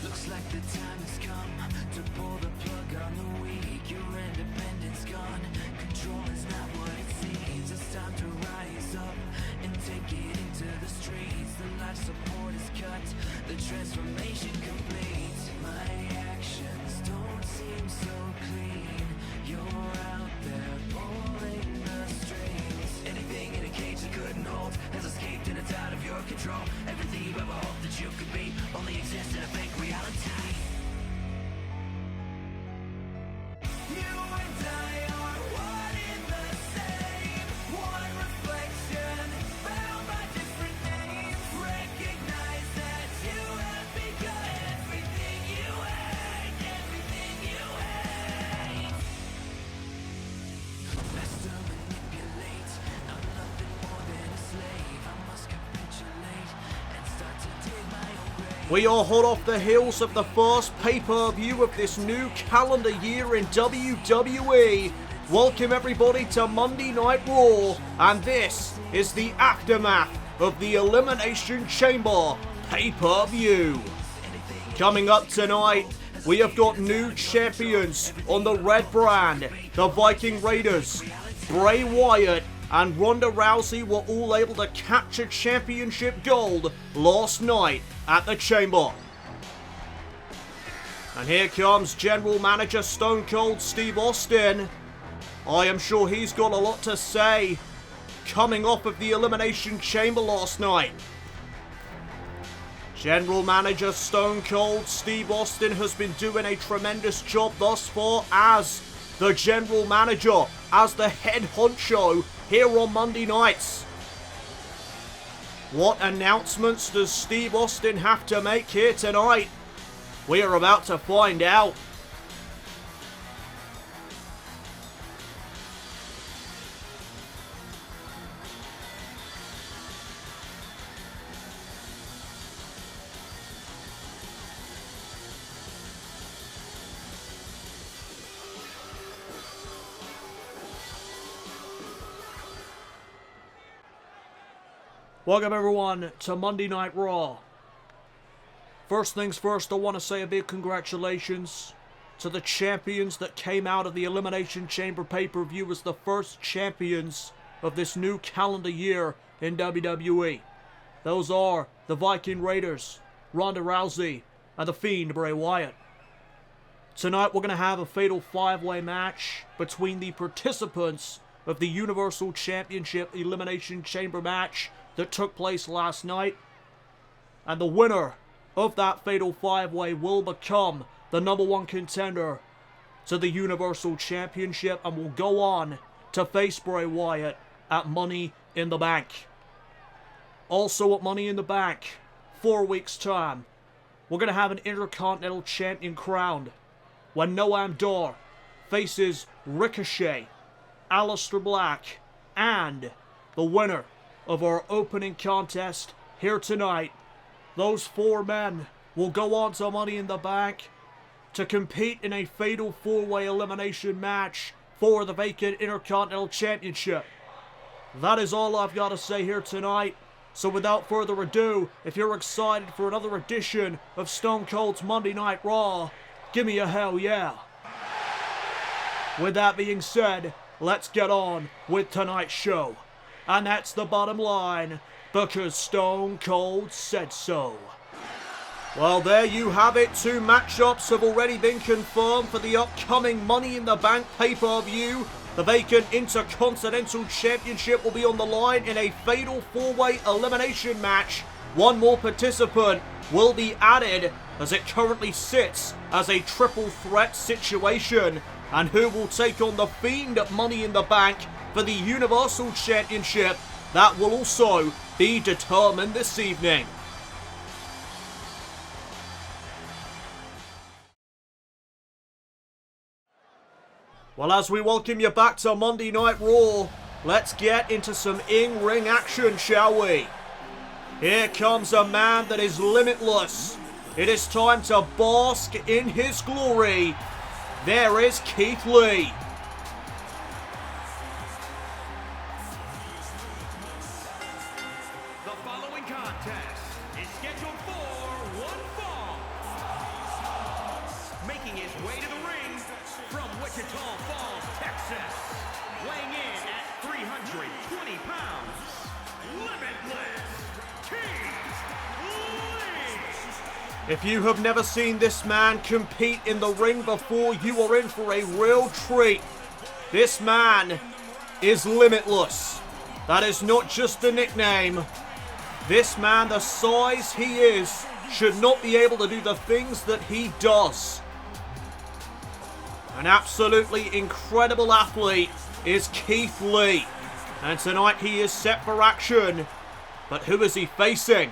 Looks like the time has come to pull the plug on the weak. Your independence gone, control is not what it seems. It's time to rise up and take it into the streets. The life support is cut, the transformation complete. My actions don't seem so clean. You're out there pulling the strings. Anything in a cage you couldn't hold has escaped and it's out of your control. Everything you ever hoped that you could be only exists in a fake reality. You and I are one in the same, one reflection, bound by different names. Recognize that you have become everything you hate, everything you hate. Master manipulate, I'm nothing more than a slave. I must capitulate and start to dig my own grave. We are hot off the heels of the first pay-per-view of this new calendar year in WWE. Welcome everybody to Monday Night Raw, and this is the aftermath of the Elimination Chamber pay-per-view. Coming up tonight, we have got new champions on the red brand. The Viking Raiders, Bray Wyatt, and Ronda Rousey were all able to capture championship gold last night at the Chamber. And here comes General Manager Stone Cold Steve Austin. I am sure he's got a lot to say coming off of the Elimination Chamber last night. General Manager Stone Cold Steve Austin has been doing a tremendous job thus far as the General Manager, as the head honcho here on Monday nights. What announcements does Steve Austin have to make here tonight? We are about to find out. Welcome everyone to Monday Night Raw. First things first, I want to say a big congratulations to the champions that came out of the Elimination Chamber pay-per-view as the first champions of this new calendar year in WWE. Those are the Viking Raiders, Ronda Rousey, and the Fiend Bray Wyatt. Tonight we're going to have a fatal 5-way match between the participants of the Universal Championship Elimination Chamber match that took place last night, and the winner of that fatal 5-way will become the #1 contender to the Universal Championship and will go on to face Bray Wyatt at Money in the Bank. Also at Money in the Bank, 4 weeks time, we're going to have an Intercontinental Champion crowned when Noam Dar faces Ricochet, Aleister Black, and the winner of our opening contest here tonight. Those 4 men will go on to Money in the Bank to compete in a fatal 4-way elimination match for the vacant Intercontinental Championship. That is all I've got to say here tonight. So without further ado, if you're excited for another edition of Stone Cold's Monday Night Raw, give me a hell yeah. With that being said, let's get on with tonight's show. And that's the bottom line, because Stone Cold said so. Well, there you have it. 2 matchups have already been confirmed for the upcoming Money in the Bank pay-per-view. The vacant Intercontinental Championship will be on the line in a fatal 4-way elimination match. 1 more participant will be added as it currently sits as a triple threat situation. And who will take on the Fiend at Money in the Bank for the Universal Championship? That will also be determined this evening. Well, as we welcome you back to Monday Night Raw, let's get into some in-ring action, shall we? Here comes a man that is limitless. It is time to bask in his glory. There is Keith Lee. The following contest is scheduled for one fall. 220 pounds, Limitless Keith Lee. If you have never seen this man compete in the ring before, you are in for a real treat. This man is limitless. That is not just a nickname. This man, the size he is, should not be able to do the things that he does. An absolutely incredible athlete is Keith Lee. And tonight he is set for action. But who is he facing?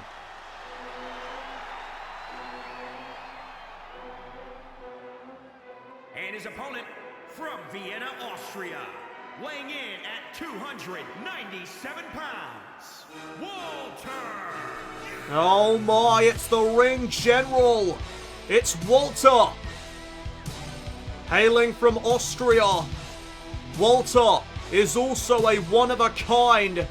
And his opponent from Vienna, Austria, weighing in at 297 pounds, Walter. Oh my, it's the ring general. It's Walter. Hailing from Austria, Walter is also a one-of-a-kind.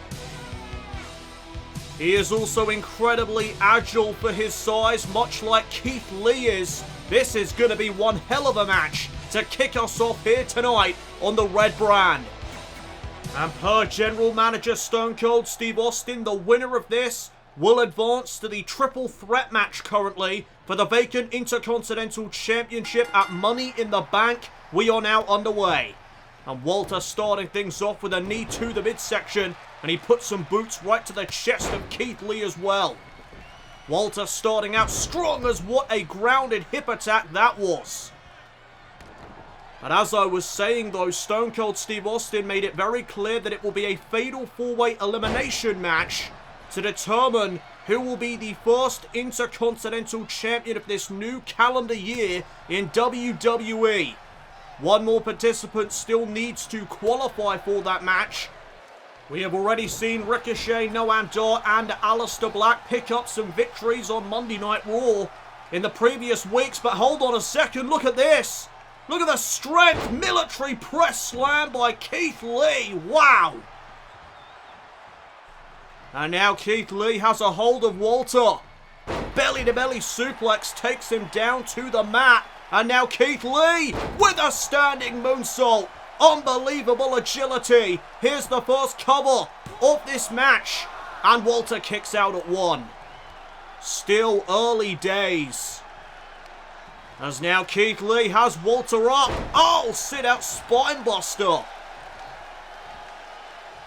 He is also incredibly agile for his size, much like Keith Lee is. This is going to be one hell of a match to kick us off here tonight on the red brand. And per General Manager Stone Cold Steve Austin, the winner of this will advance to the triple threat match currently for the vacant Intercontinental Championship at Money in the Bank. We are now underway. And Walter starting things off with a knee to the midsection, and he puts some boots right to the chest of Keith Lee as well. Walter starting out strong, as what a grounded hip attack that was. But as I was saying though, Stone Cold Steve Austin made it very clear that it will be a fatal four-way elimination match to determine who will be the first Intercontinental Champion of this new calendar year in WWE. One more participant still needs to qualify for that match. We have already seen Ricochet, Noam Dar and Aleister Black pick up some victories on Monday Night Raw in the previous weeks, but hold on a second, look at this. Look at the strength, military press slam by Keith Lee, wow. And now Keith Lee has a hold of Walter. Belly-to-belly suplex takes him down to the mat. And now Keith Lee with a standing moonsault. Unbelievable agility. Here's the first cover of this match. And Walter kicks out at one. Still early days. As now Keith Lee has Walter up. Oh, sit-out spinebuster.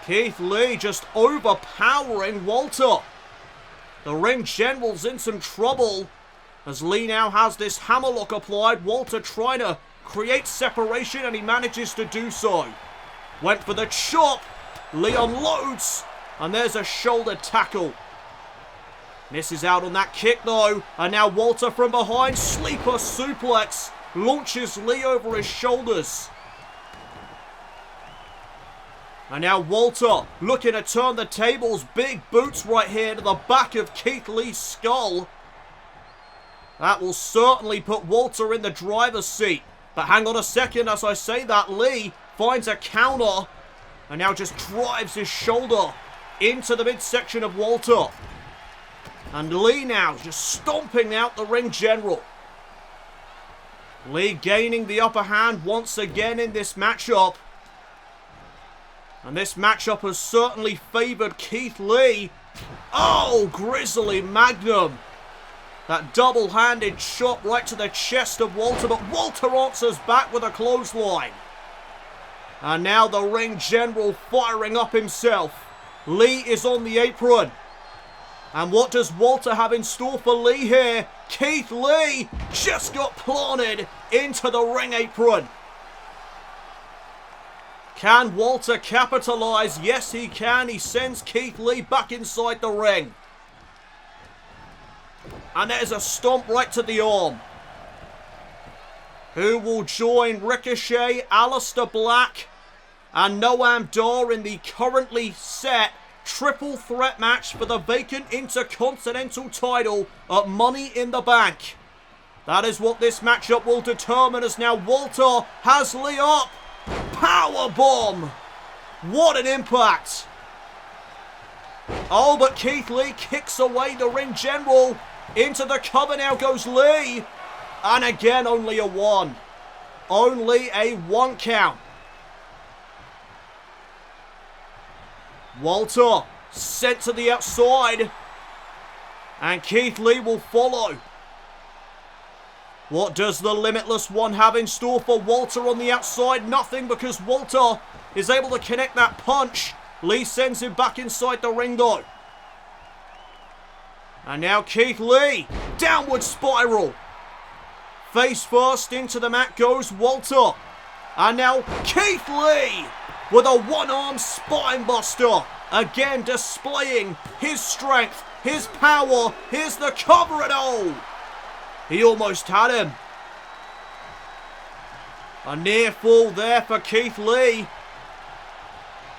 Keith Lee just overpowering Walter. The ring general's in some trouble as Lee now has this hammerlock applied. Walter trying to create separation, and he manages to do so. Went for the chop. Lee unloads, and there's a shoulder tackle. Misses out on that kick though, and now Walter from behind, sleeper suplex, launches Lee over his shoulders. And now Walter looking to turn the tables. Big boots right here to the back of Keith Lee's skull. That will certainly put Walter in the driver's seat. But hang on a second, as I say that, Lee finds a counter and now just drives his shoulder into the midsection of Walter. And Lee now just stomping out the ring general. Lee gaining the upper hand once again in this matchup. And this matchup has certainly favored Keith Lee. Oh, Grizzly Magnum. That double-handed shot right to the chest of Walter, but Walter answers back with a clothesline. And now the ring general firing up himself. Lee is on the apron. And what does Walter have in store for Lee here? Keith Lee just got planted into the ring apron. Can Walter capitalize? Yes, he can. He sends Keith Lee back inside the ring. And there's a stomp right to the arm. Who will join Ricochet, Aleister Black, and Noam Dar in the currently set triple threat match for the vacant Intercontinental title at Money in the Bank? That is what this matchup will determine, as now Walter has Lee up. Power bomb! What an impact! Oh, but Keith Lee kicks away the ring general. Into the cover now goes Lee. And again, only a one. Only a one count. Walter sent to the outside. And Keith Lee will follow. What does the Limitless One have in store for Walter on the outside? Nothing, because Walter is able to connect that punch. Lee sends him back inside the ring though. And now Keith Lee. Downward spiral. Face first into the mat goes Walter. And now Keith Lee with a one-arm spine buster. Again displaying his strength, his power. Here's the cover and all. He almost had him. A near fall there for Keith Lee.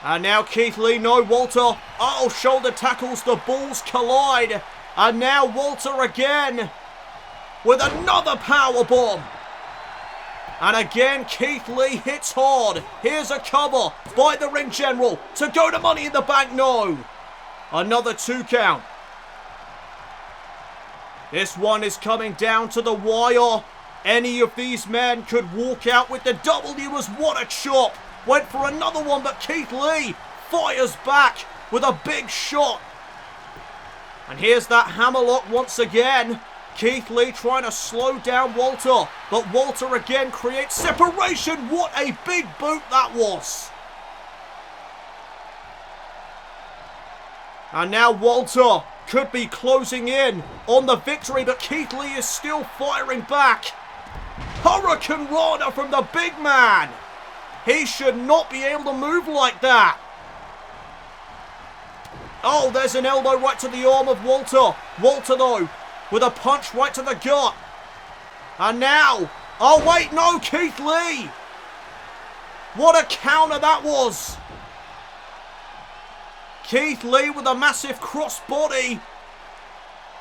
And now Keith Lee, no, Walter. Oh, shoulder tackles, the balls collide. And now Walter again with another power bomb. And again, Keith Lee hits hard. Here's a cover by the ring general to go to Money in the Bank. No. Another 2 count. This one is coming down to the wire. Any of these men could walk out with the W. As what a chop. Went for another one, but Keith Lee fires back with a big shot. And here's that hammerlock once again. Keith Lee trying to slow down Walter, but Walter again creates separation. What a big boot that was. And now Walter could be closing in on the victory, but Keith Lee is still firing back. Hurricane Rana from the big man. He should not be able to move like that. Oh, there's an elbow right to the arm of Walter. Walter, though, with a punch right to the gut. And now, oh wait, no, Keith Lee. What a counter that was. Keith Lee with a massive crossbody.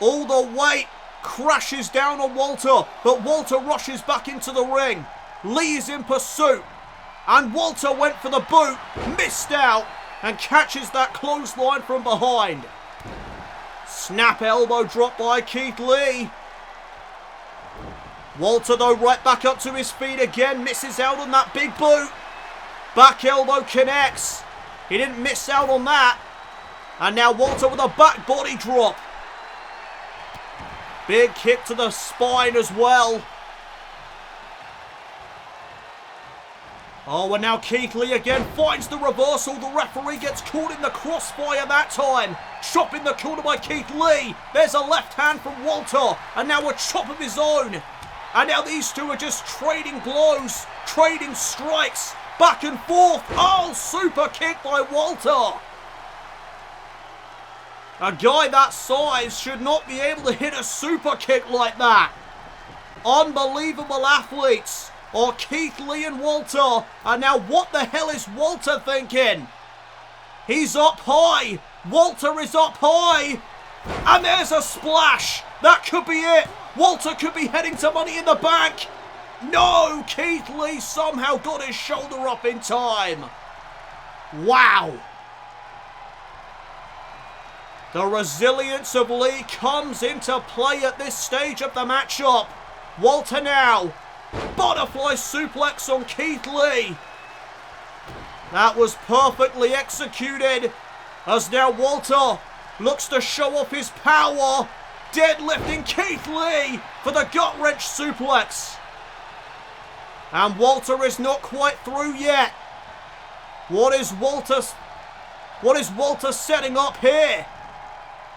All the weight crashes down on Walter, but Walter rushes back into the ring. Lee is in pursuit, and Walter went for the boot, missed out, and catches that clothesline from behind. Snap elbow drop by Keith Lee. Walter, though, right back up to his feet again, misses out on that big boot. Back elbow connects. He didn't miss out on that. And now Walter with a back body drop. Big kick to the spine as well. Oh, and now Keith Lee again finds the reversal. The referee gets caught in the crossfire that time. Chop in the corner by Keith Lee. There's a left hand from Walter. And now a chop of his own. And now these two are just trading blows, trading strikes, back and forth. Oh, super kick by Walter. A guy that size should not be able to hit a super kick like that. Unbelievable athletes are Keith Lee and Walter. And now what the hell is Walter thinking? He's up high. Walter is up high. And there's a splash. That could be it. Walter could be heading to Money in the Bank. No, Keith Lee somehow got his shoulder up in time. Wow. The resilience of Lee comes into play at this stage of the matchup. Walter now. Butterfly suplex on Keith Lee. That was perfectly executed. As now Walter looks to show off his power. Deadlifting Keith Lee for the gut-wrench suplex. And Walter is not quite through yet. What is Walter setting up here?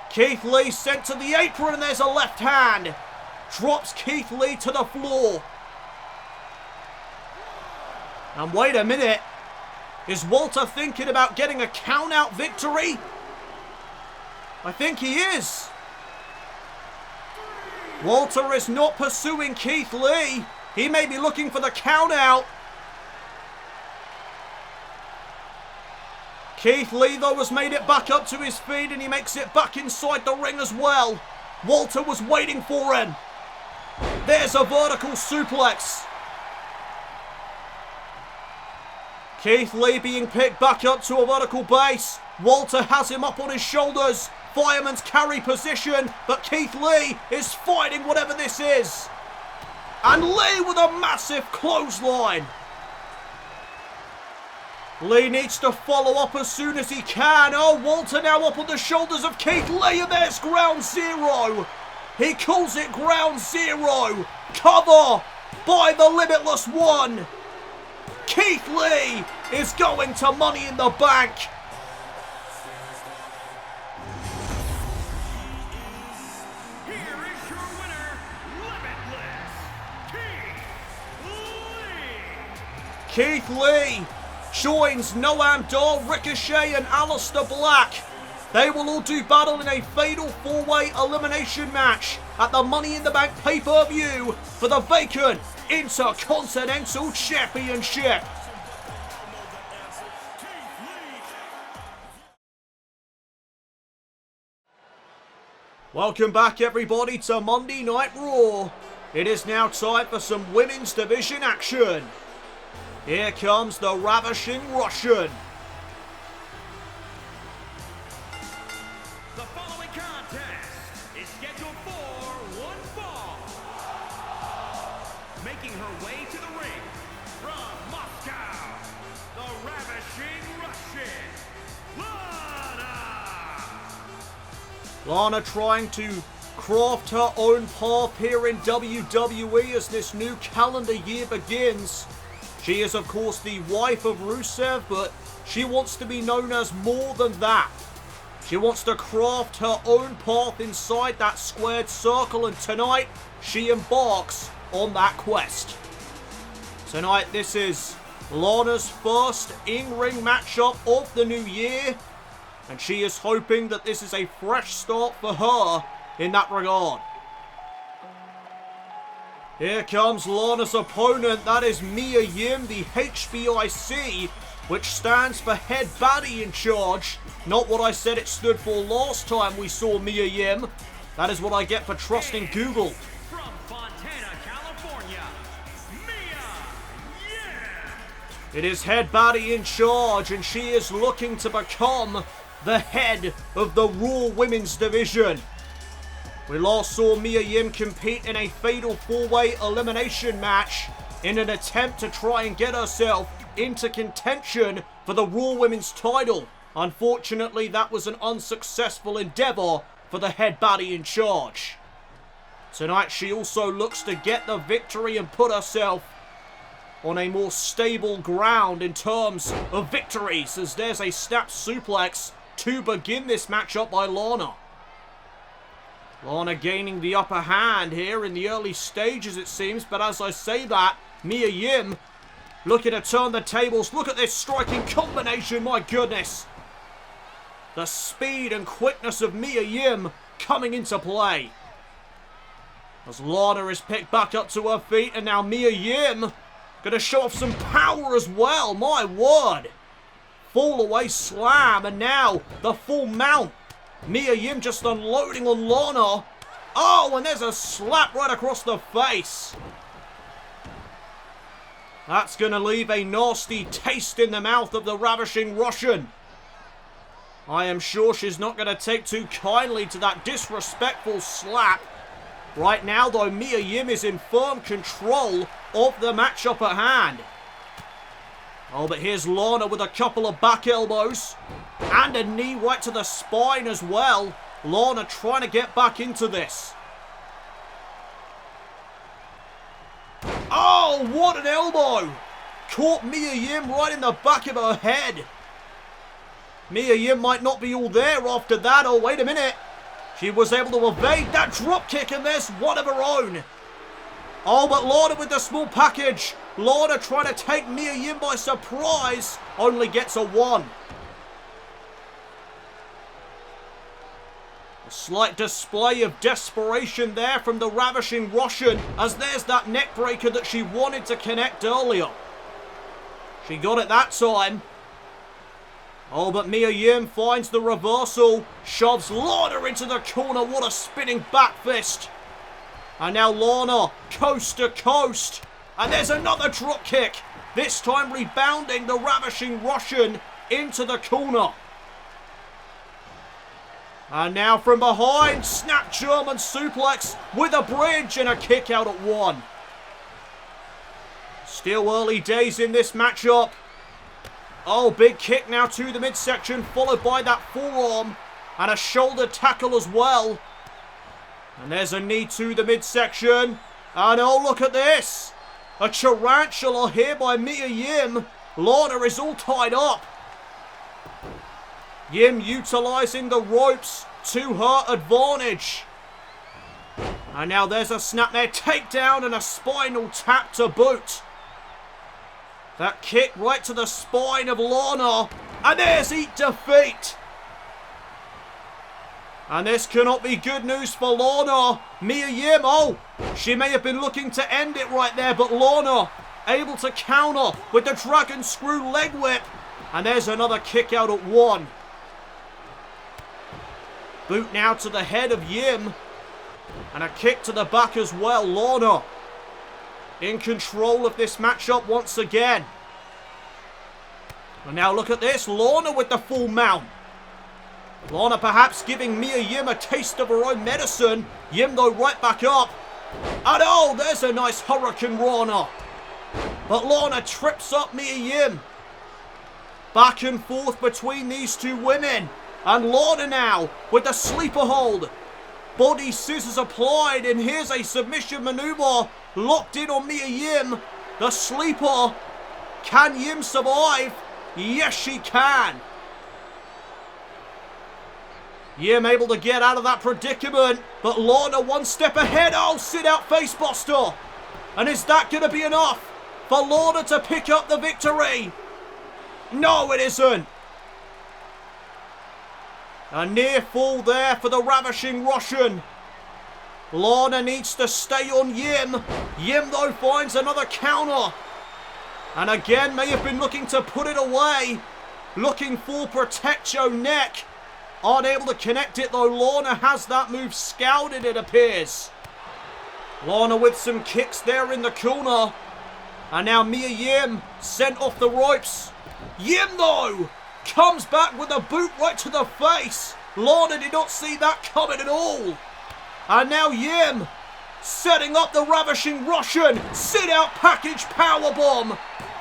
Keith Lee sent to the apron, and there's a left hand. Drops Keith Lee to the floor. And wait a minute. Is Walter thinking about getting a count-out victory? I think he is. Walter is not pursuing Keith Lee. He may be looking for the count-out. Keith Lee, though, has made it back up to his feet, and he makes it back inside the ring as well. Walter was waiting for him. There's a vertical suplex. Keith Lee being picked back up to a vertical base. Walter has him up on his shoulders. Fireman's carry position, but Keith Lee is fighting whatever this is. And Lee with a massive clothesline. Lee needs to follow up as soon as he can. Oh, Walter now up on the shoulders of Keith Lee, and there's ground zero. He calls it ground zero. Cover by the Limitless One. Keith Lee is going to Money in the Bank. Here is your winner, Limitless, Keith Lee. Keith Lee joins Noam Dar, Ricochet and Aleister Black. They will all do battle in a fatal 4-way elimination match at the Money in the Bank pay-per-view for the vacant Intercontinental Championship. Welcome back everybody to Monday Night Raw. It is now time for some women's division action. Here comes the Ravishing Russian. The following contest is scheduled for one fall. Making her way to the ring from Moscow, the Ravishing Russian, Lana. Lana trying to craft her own path here in WWE as this new calendar year begins. She is of course the wife of Rusev, but she wants to be known as more than that. She wants to craft her own path inside that squared circle, and tonight she embarks on that quest. Tonight this is Lana's first in-ring matchup of the new year, and she is hoping that this is a fresh start for her in that regard. Here comes Lana's opponent, that is Mia Yim, the HBIC, which stands for Head Baddie in Charge. Not what I said it stood for last time we saw Mia Yim. That is what I get for trusting Google. From Fontana, California, Mia Yim. It is Head Baddie in Charge, and she is looking to become the head of the Raw Women's Division. We last saw Mia Yim compete in a fatal 4-way elimination match in an attempt to try and get herself into contention for the Raw Women's title. Unfortunately, that was an unsuccessful endeavor for the Head Baddie in Charge. Tonight, she also looks to get the victory and put herself on a more stable ground in terms of victories, as there's a snap suplex to begin this matchup by Lana. Lana gaining the upper hand here in the early stages, it seems, but as I say that, Mia Yim looking to turn the tables. Look at this striking combination, my goodness. The speed and quickness of Mia Yim coming into play. As Lana is picked back up to her feet, and now Mia Yim going to show off some power as well, my word. Fall away slam, and now the full mount. Mia Yim just unloading on Lana. Oh, and there's a slap right across the face. That's going to leave a nasty taste in the mouth of the Ravishing Russian. I am sure she's not going to take too kindly to that disrespectful slap. Right now, though, Mia Yim is in firm control of the matchup at hand. Oh, but here's Lana with a couple of back elbows. And a knee right to the spine as well. Lana trying to get back into this. Oh, what an elbow. Caught Mia Yim right in the back of her head. Mia Yim might not be all there after that. Oh, wait a minute. She was able to evade that drop kick, and there's one of her own. Oh, but Lana with the small package. Lana trying to take Mia Yim by surprise. Only gets a 1. A slight display of desperation there from the Ravishing Russian, as there's that neck breaker that she wanted to connect earlier. She got it that time. Oh, but Mia Yim finds the reversal, shoves Lana into the corner. What a spinning back fist. And now Lana, coast to coast. And there's another drop kick. This time rebounding the Ravishing Russian into the corner. And now from behind, snap German suplex with a bridge and a kick out at 1. Still early days in this matchup. Oh, big kick now to the midsection, followed by that forearm and a shoulder tackle as well. And there's a knee to the midsection. And oh, look at this. A tarantula here by Mia Yim. Lana is all tied up. Yim utilizing the ropes to her advantage. And now there's a snapmare takedown and a spinal tap to boot. That kick right to the spine of Lana. And there's Eat Defeat. And this cannot be good news for Lana. Mia Yim, oh, she may have been looking to end it right there, but Lana able to counter with the dragon screw leg whip. And there's another kick out at 1. Boot now to the head of Yim. And a kick to the back as well. Lana in control of this matchup once again. And now look at this. Lana with the full mount. Lana perhaps giving Mia Yim a taste of her own medicine. Yim though right back up. And oh, there's a nice Hurricane Rana. But Lana trips up Mia Yim. Back and forth between these two women. And Lana now with the sleeper hold. Body scissors applied, and here's a submission maneuver. Locked in on Mia Yim. The sleeper. Can Yim survive? Yes, she can. Yim able to get out of that predicament, but Lana one step ahead. Oh, sit out facebuster. And is that going to be enough for Lana to pick up the victory? No, it isn't. A near fall there for the Ravishing Russian. Lana needs to stay on Yim. Yim, though, finds another counter. And again, may have been looking to put it away. Looking for Protect Your Neck. Unable to connect it, though. Lana has that move scouted, it appears. Lana with some kicks there in the corner. And now Mia Yim sent off the ropes. Yim, though, comes back with a boot right to the face. Lana did not see that coming at all. And now Yim setting up the Ravishing Russian. Sit out package powerbomb.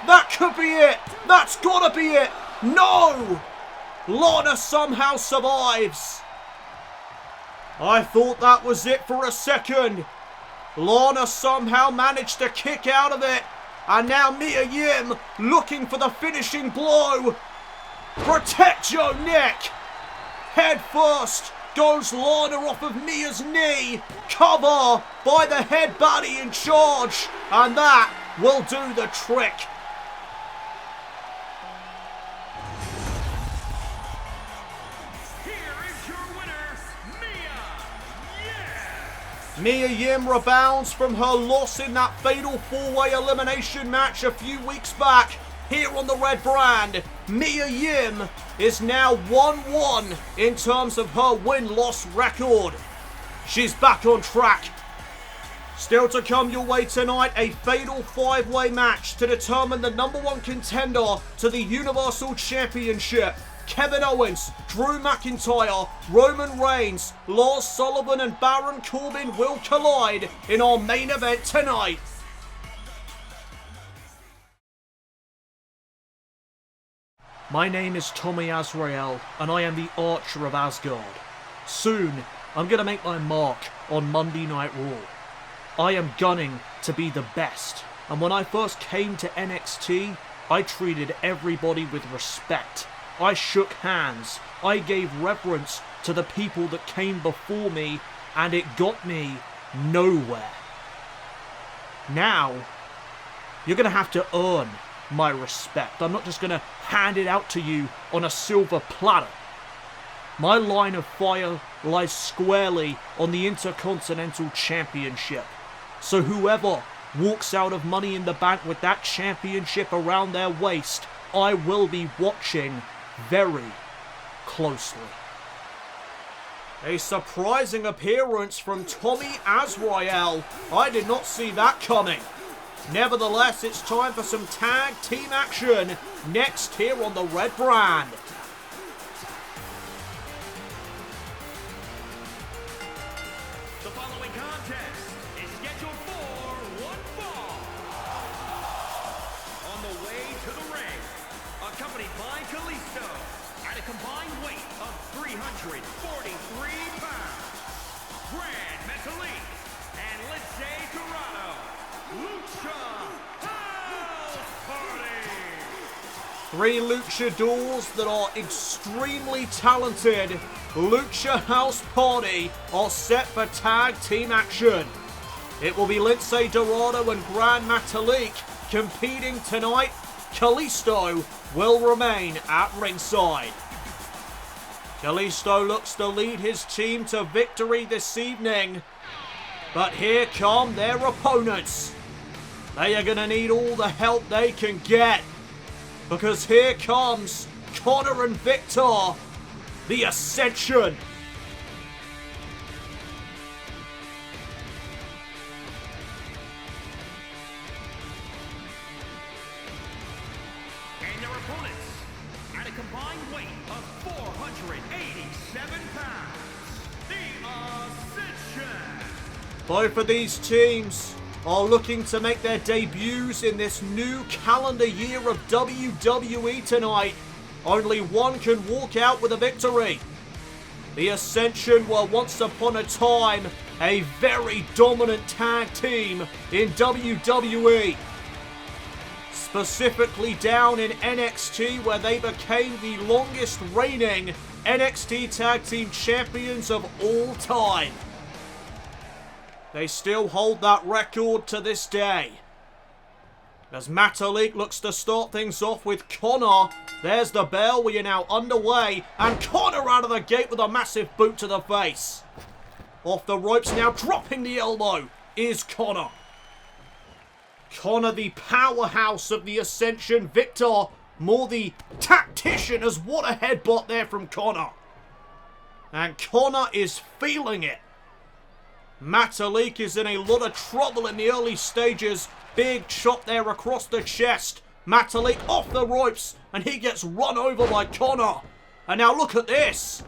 That could be it. That's gotta be it. No! Lana somehow survives. I thought that was it for a second. Lana somehow managed to kick out of it. And now Mia Yim looking for the finishing blow. Protect Your Neck. Head first goes Lana off of Mia's knee. Cover by the head baddie in charge. And that will do the trick. Mia Yim rebounds from her loss in that fatal 4-way elimination match a few weeks back. Here on the red brand, Mia Yim is now 1-1 in terms of her win-loss record. She's back on track. Still to come your way tonight, a fatal 5-way match to determine the #1 contender to the Universal Championship. Kevin Owens, Drew McIntyre, Roman Reigns, Lars Sullivan and Baron Corbin will collide in our main event tonight. My name is Tommy Azrael and I am the Archer of Asgard. Soon, I'm going to make my mark on Monday Night Raw. I am gunning to be the best, and when I first came to NXT, I treated everybody with respect. I shook hands, I gave reverence to the people that came before me, and it got me nowhere. Now, you're going to have to earn my respect. I'm not just going to hand it out to you on a silver platter. My line of fire lies squarely on the Intercontinental Championship. So whoever walks out of Money in the Bank with that championship around their waist, I will be watching very closely. A surprising appearance from Tommy Azrael. I did not see that coming. Nevertheless, it's time for some tag team action next here on the red brand. The following contest is scheduled for one fall. On the way to the ring, accompanied a combined weight of 343 pounds, Grand Metalik and Lindsay Dorado, Lucha House Party. 3 luchadors that are extremely talented. Lucha House Party are set for tag team action. It will be Lindsay Dorado and Grand Metalik competing tonight. Kalisto will remain at ringside. Kalisto looks to lead his team to victory this evening. But here come their opponents. They are going to need all the help they can get. Because here comes Connor and Victor, the Ascension. And their opponents, at a combined weight of 487 pounds, the Ascension. Both of these teams are looking to make their debuts in this new calendar year of WWE tonight. Only one can walk out with a victory. The Ascension were once upon a time a very dominant tag team in WWE. Specifically down in NXT, where they became the longest reigning NXT Tag Team Champions of all time. They still hold that record to this day. As Metalik looks to start things off with Connor. There's the bell. We are now underway. And Connor out of the gate with a massive boot to the face. Off the ropes now, dropping the elbow, is Connor. Connor, the powerhouse of the Ascension. Victor, more the tactician, as what a headbutt there from Connor. And Connor is feeling it. Metalik is in a lot of trouble in the early stages. Big chop there across the chest. Metalik off the ropes, and he gets run over by Connor. And now look at this.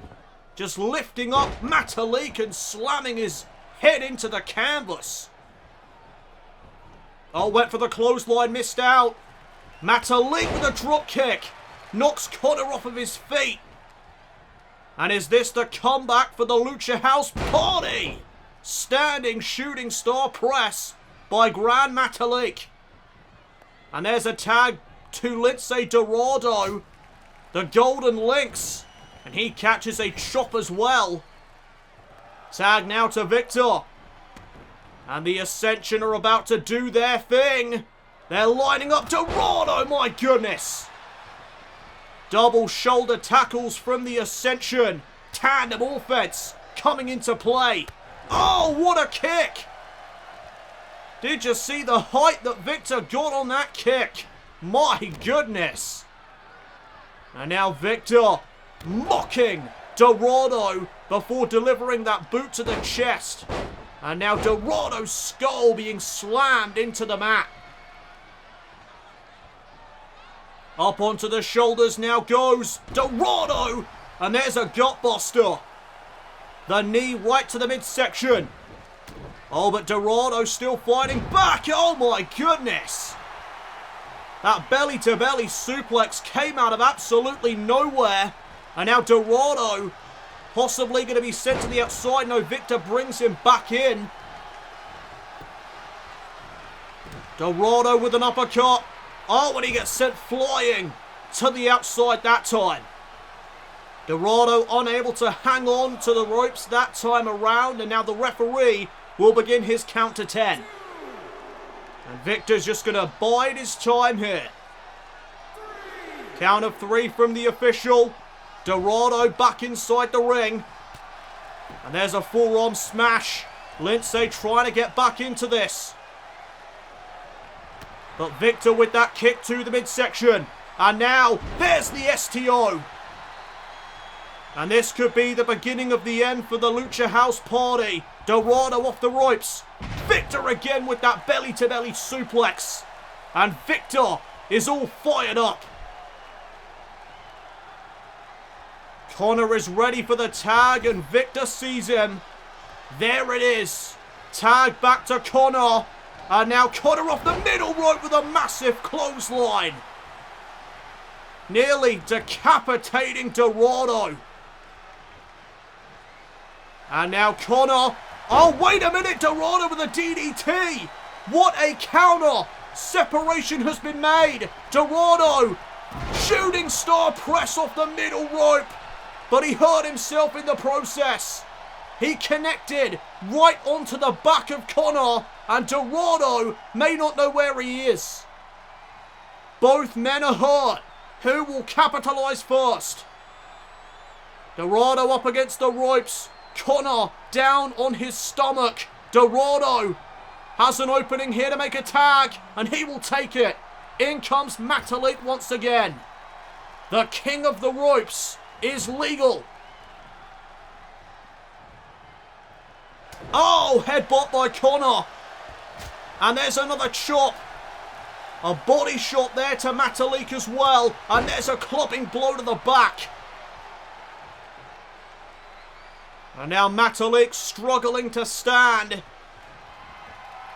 Just lifting up Metalik and slamming his head into the canvas. Oh, went for the clothesline, missed out. Metalik with a drop kick. Knocks Connor off of his feet. And is this the comeback for the Lucha House Party? Standing shooting star press by Grand Metalik. And there's a tag to Lindsay Dorado, the Golden Lynx. And he catches a chop as well. Tag now to Victor. And the Ascension are about to do their thing. They're lining up Dorado, my goodness. Double shoulder tackles from the Ascension. Tandem offense coming into play. Oh, what a kick! Did you see the height that Victor got on that kick? My goodness! And now Victor mocking Dorado before delivering that boot to the chest. And now Dorado's skull being slammed into the mat. Up onto the shoulders now goes Dorado. And there's a gutbuster. The knee right to the midsection. Oh, but Dorado still fighting back. Oh my goodness. That belly-to-belly suplex came out of absolutely nowhere. And now Dorado possibly going to be sent to the outside. No, Victor brings him back in. Dorado with an uppercut. Oh, and he gets sent flying to the outside that time. Dorado unable to hang on to the ropes that time around. And now the referee will begin his count to 10. And Victor's just going to bide his time here. Count of 3 from the official. Dorado back inside the ring. And there's a forearm smash. Lindsay trying to get back into this. But Victor with that kick to the midsection. And now there's the STO. And this could be the beginning of the end for the Lucha House Party. Dorado off the ropes. Victor again with that belly-to-belly suplex. And Victor is all fired up. Connor is ready for the tag and Victor sees him. There it is. Tag back to Connor. And now Connor off the middle rope with a massive clothesline. nearly decapitating Dorado. And now Connor. Oh, wait a minute, Dorado with a DDT. What a counter. Separation has been made. Dorado, shooting star press off the middle rope. But he hurt himself in the process. He connected right onto the back of Connor, and Dorado may not know where he is. Both men are hurt. Who will capitalize first? Dorado up against the ropes. Connor down on his stomach. Dorado has an opening here to make a tag, and he will take it. In comes Metalik once again. The king of the ropes is legal. Oh, headbutt by Connor. And there's another chop. A body shot there to Metalik as well. And there's a clubbing blow to the back. And now Metalik struggling to stand.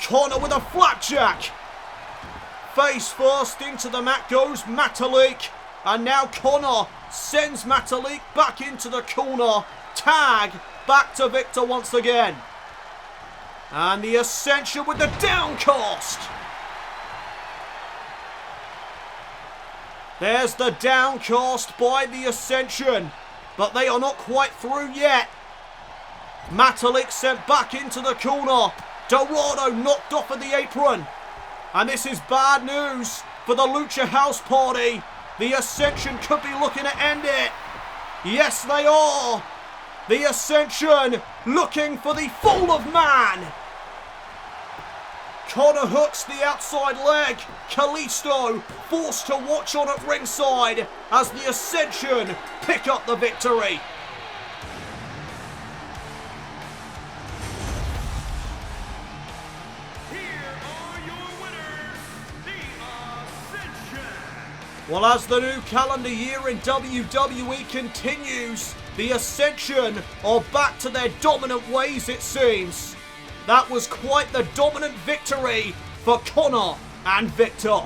Connor with a flapjack. Face first into the mat goes Metalik. And now Connor sends Metalik back into the corner. Tag back to Victor once again. And the Ascension with the downcast. There's the downcast by the Ascension. But they are not quite through yet. Metalik sent back into the corner. Dorado knocked off of the apron. And this is bad news for the Lucha House Party. The Ascension could be looking to end it. Yes, they are. The Ascension looking for the fall of man. Connor hooks the outside leg. Kalisto forced to watch on at ringside as the Ascension pick up the victory. Well, as the new calendar year in WWE continues, the Ascension are back to their dominant ways, it seems. That was quite the dominant victory for Connor and Victor.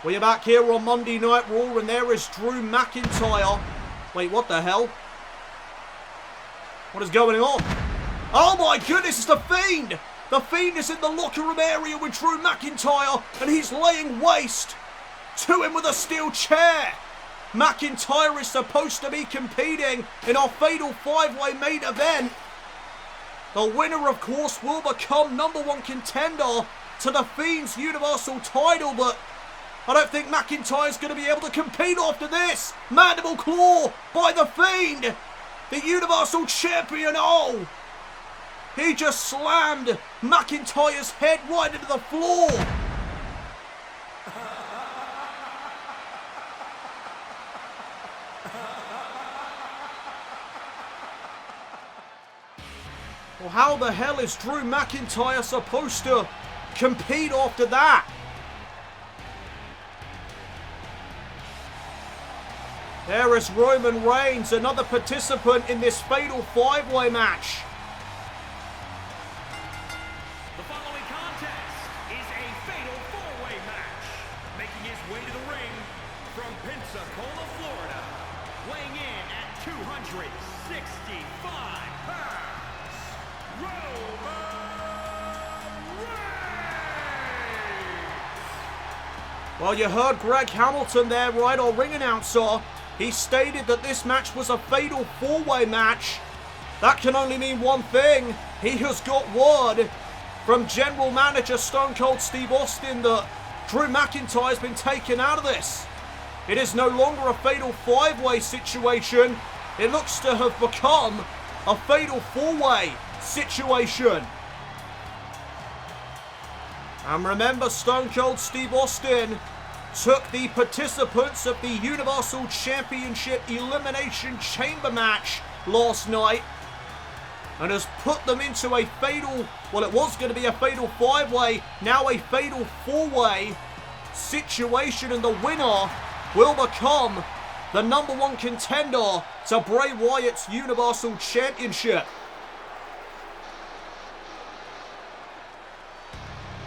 We are back here on Monday Night Raw, and there is Drew McIntyre. Wait, what the hell? What is going on? Oh my goodness, it's The Fiend! The Fiend is in the locker room area with Drew McIntyre, and he's laying waste to him with a steel chair. McIntyre is supposed to be competing in our Fatal 5-Way main event. The winner, of course, will become #1 contender to the Fiend's Universal title, but I don't think McIntyre's going to be able to compete after this. Mandible Claw by The Fiend, the Universal Champion. Oh! He just slammed McIntyre's head right into the floor. Well, how the hell is Drew McIntyre supposed to compete after that? There is Roman Reigns, another participant in this Fatal 5-Way match. Well, you heard Greg Hamilton there, right, our ring announcer. He stated that this match was a Fatal 4-Way match. That can only mean one thing. He has got word from General Manager Stone Cold Steve Austin that Drew McIntyre's been taken out of this. It is no longer a Fatal 5-Way situation. It looks to have become a Fatal 4-Way situation. And remember, Stone Cold Steve Austin took the participants of the Universal Championship Elimination Chamber match last night and has put them into a fatal, well, it was going to be a Fatal 5-Way, now a Fatal 4-Way situation, and the winner will become the #1 contender to Bray Wyatt's Universal Championship.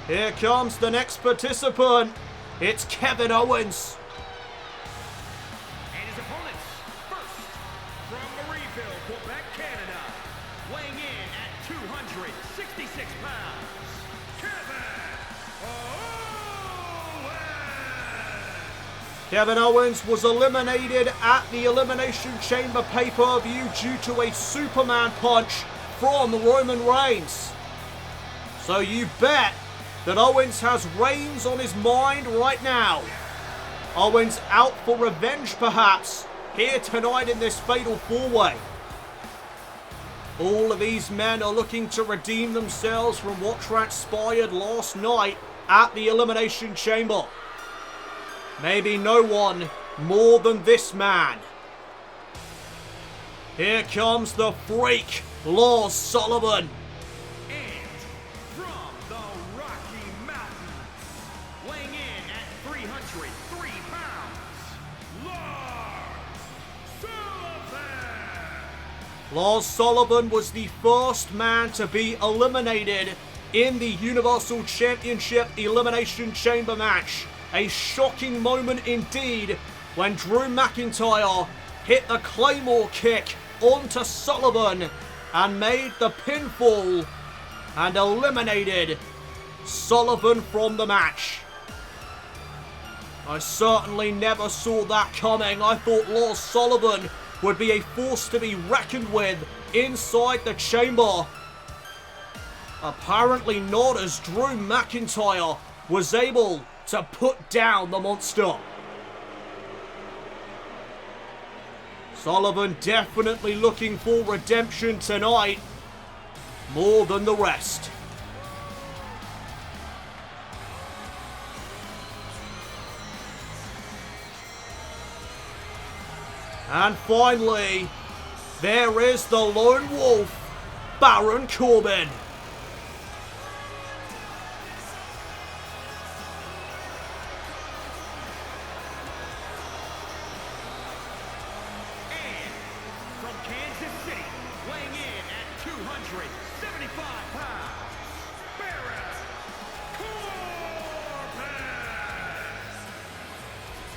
Here comes the next participant. It's Kevin Owens. And his opponents, first, from Marieville, Quebec, Canada, weighing in at 266 pounds, Kevin Owens! Kevin Owens was eliminated at the Elimination Chamber pay-per-view due to a Superman punch from Roman Reigns. So you bet that Owens has Reigns on his mind right now. Owens out for revenge perhaps here tonight in this fatal four-way. All of these men are looking to redeem themselves from what transpired last night at the Elimination Chamber. Maybe no one more than this man. Here comes the freak, Lars Sullivan. And from the Rocky Mountains, weighing in at 303 pounds, Lars Sullivan! Lars Sullivan was the first man to be eliminated in the Universal Championship Elimination Chamber match. A shocking moment indeed when Drew McIntyre hit the Claymore kick onto Sullivan and made the pinfall and eliminated Sullivan from the match. I certainly never saw that coming. I thought Lars Sullivan would be a force to be reckoned with inside the chamber. Apparently not, as Drew McIntyre was able to put down the monster. Sullivan definitely looking for redemption tonight, more than the rest. And finally, there is the Lone Wolf, Baron Corbin. From Kansas City, weighing in at 275 pounds, Baron Corbin!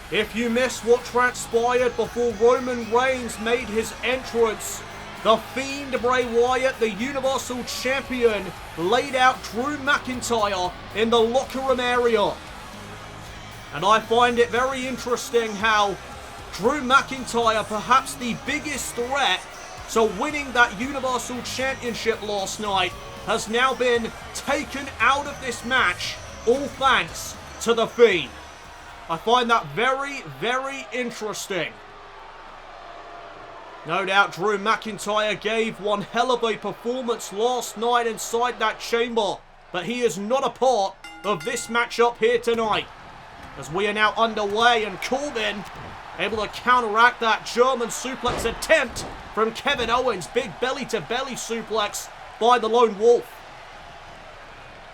If you missed what transpired before Roman Reigns made his entrance, the Fiend Bray Wyatt, the Universal Champion, laid out Drew McIntyre in the locker room area. And I find it very interesting how Drew McIntyre, perhaps the biggest threat to winning that Universal Championship last night, has now been taken out of this match, all thanks to the Fiend. I find that very, very interesting. No doubt Drew McIntyre gave one hell of a performance last night inside that chamber, but he is not a part of this matchup here tonight. As we are now underway, and Corbin able to counteract that German suplex attempt from Kevin Owens. Big belly-to-belly suplex by the Lone Wolf.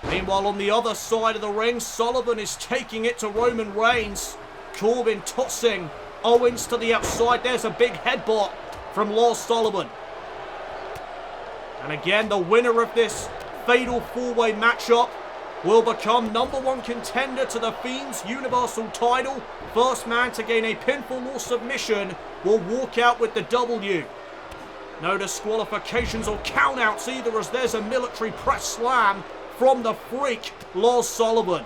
Meanwhile, on the other side of the ring, Sullivan is taking it to Roman Reigns. Corbin tossing Owens to the outside. There's a big headbutt from Lars Sullivan. And again, the winner of this fatal four-way matchup will become #1 contender to the Fiend's Universal title. First man to gain a pinfall or submission will walk out with the W. No disqualifications or countouts either, as there's a military press slam from the freak, Lars Sullivan.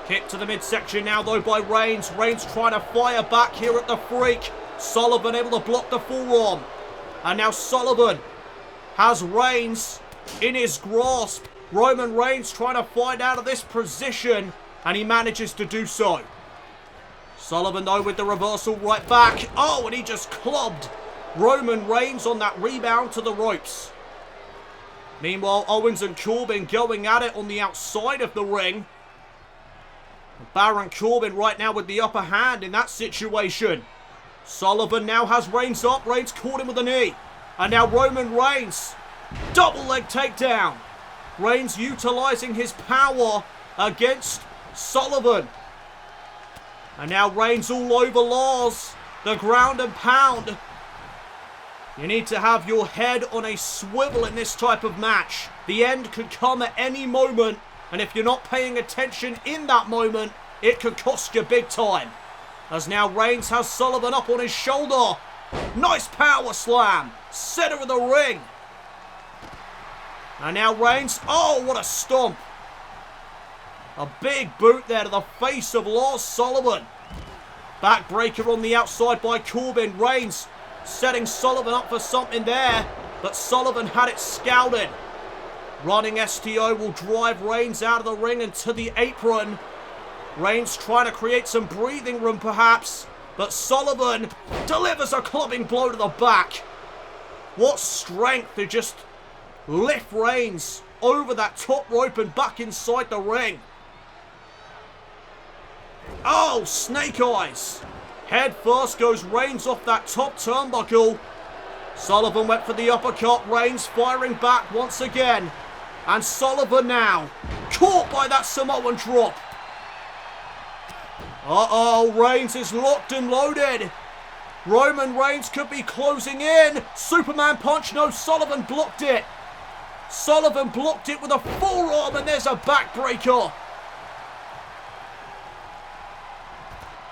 Kick to the midsection now though by Reigns. Reigns trying to fire back here at the freak. Sullivan able to block the forearm. And now Sullivan has Reigns in his grasp. Roman Reigns trying to fight out of this position, and he manages to do so. Sullivan though with the reversal right back. Oh, and he just clubbed Roman Reigns on that rebound to the ropes. Meanwhile, Owens and Corbin going at it on the outside of the ring. Baron Corbin right now with the upper hand in that situation. Sullivan now has Reigns up. Reigns caught him with a knee. And now Roman Reigns. Double leg takedown. Reigns utilizing his power against Sullivan. And now Reigns all over Lars. The ground and pound. You need to have your head on a swivel in this type of match. The end could come at any moment, and if you're not paying attention in that moment, it could cost you big time. As now Reigns has Sullivan up on his shoulder. Nice power slam. Center of the ring. And now Reigns. Oh, what a stomp. A big boot there to the face of Lars Sullivan. Backbreaker on the outside by Corbin. Reigns setting Sullivan up for something there, but Sullivan had it scouted. Running STO will drive Reigns out of the ring and to the apron. Reigns trying to create some breathing room perhaps, but Sullivan delivers a clubbing blow to the back. What strength to just lift Reigns over that top rope and back inside the ring. Oh, snake eyes. Head first goes Reigns off that top turnbuckle. Sullivan went for the uppercut. Reigns firing back once again. And Sullivan now caught by that Samoan drop. Uh-oh, Reigns is locked and loaded. Roman Reigns could be closing in. Superman punch, no, Sullivan blocked it. Sullivan blocked it with a forearm, and there's a backbreaker.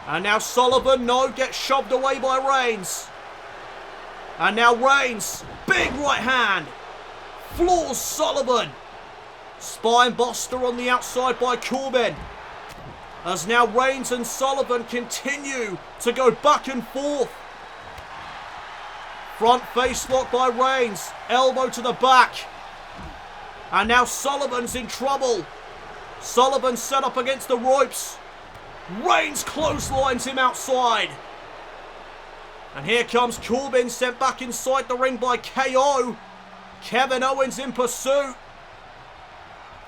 And now Sullivan, no, gets shoved away by Reigns. And now Reigns, big right hand, floors Sullivan. Spine buster on the outside by Corbin. As now Reigns and Sullivan continue to go back and forth. Front face lock by Reigns, elbow to the back. And now Sullivan's in trouble. Sullivan set up against the ropes. Reigns clotheslines him outside. And here comes Corbin, sent back inside the ring by KO. Kevin Owens in pursuit.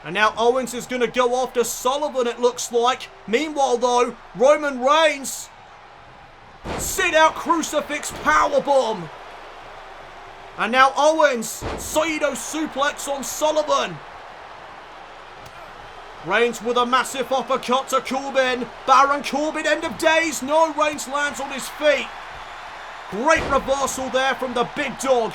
And now Owens is going to go after Sullivan, it looks like. Meanwhile, though, Roman Reigns. Sit out crucifix powerbomb. And now Owens, Saito suplex on Sullivan. Reigns with a massive uppercut to Corbin. Baron Corbin, end of days. No, Reigns lands on his feet. Great reversal there from the big dog.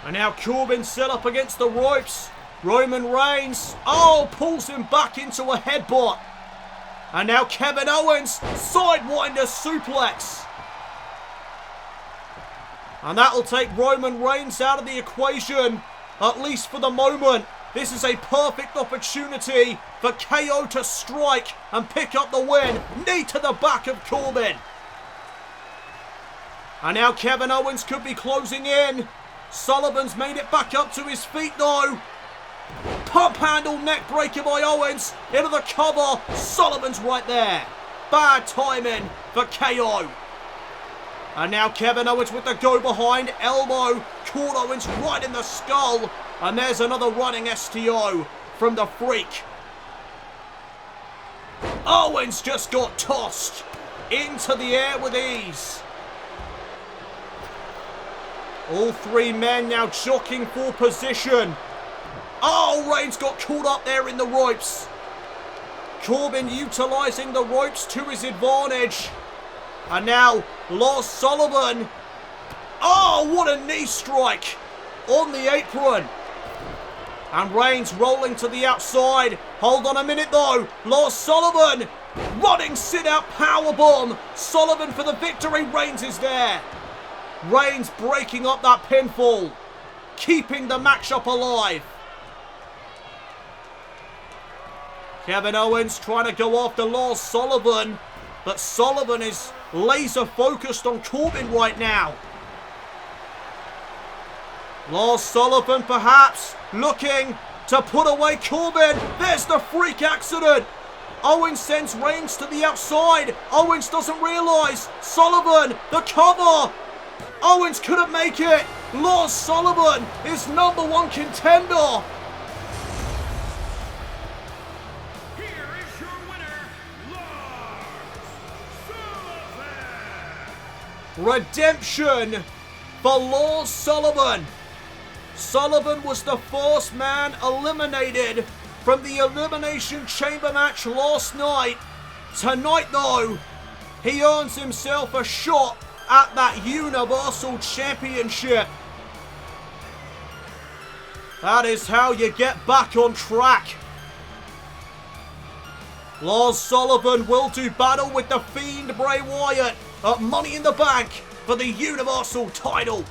And now Corbin set up against the ropes. Roman Reigns, oh, pulls him back into a headbutt. And now Kevin Owens, sidewinder suplex. And that'll take Roman Reigns out of the equation, at least for the moment. This is a perfect opportunity for KO to strike and pick up the win. Knee to the back of Corbin. And now Kevin Owens could be closing in. Sullivan's made it back up to his feet though. Pump handle neck breaker by Owens. Into the cover. Sullivan's right there. Bad timing for KO. And now Kevin Owens with the go behind. Elbow. Caught Owens right in the skull. And there's another running STO from the Freak. Owens just got tossed into the air with ease. All three men now jockeying for position. Oh, Reigns got caught up there in the ropes. Corbin utilising the ropes to his advantage. And now Lars Sullivan. Oh, what a knee strike on the apron. And Reigns rolling to the outside. Hold on a minute though. Lars Sullivan running sit-out powerbomb. Sullivan for the victory. Reigns is there. Reigns breaking up that pinfall. Keeping the matchup alive. Kevin Owens trying to go after Lars Sullivan. But Sullivan is laser focused on Corbin right now. Lars Sullivan perhaps looking to put away Corbin. There's the freak accident. Owens sends Reigns to the outside. Owens doesn't realise. Sullivan, the cover. Owens couldn't make it. Lars Sullivan is #1 contender. Here is your winner, Lars Sullivan. Redemption for Lars Sullivan. Sullivan was the first man eliminated from the Elimination Chamber match last night. Tonight, though, he earns himself a shot at that Universal Championship. That is how you get back on track. Lars Sullivan will do battle with the Fiend Bray Wyatt at Money in the Bank for the Universal title.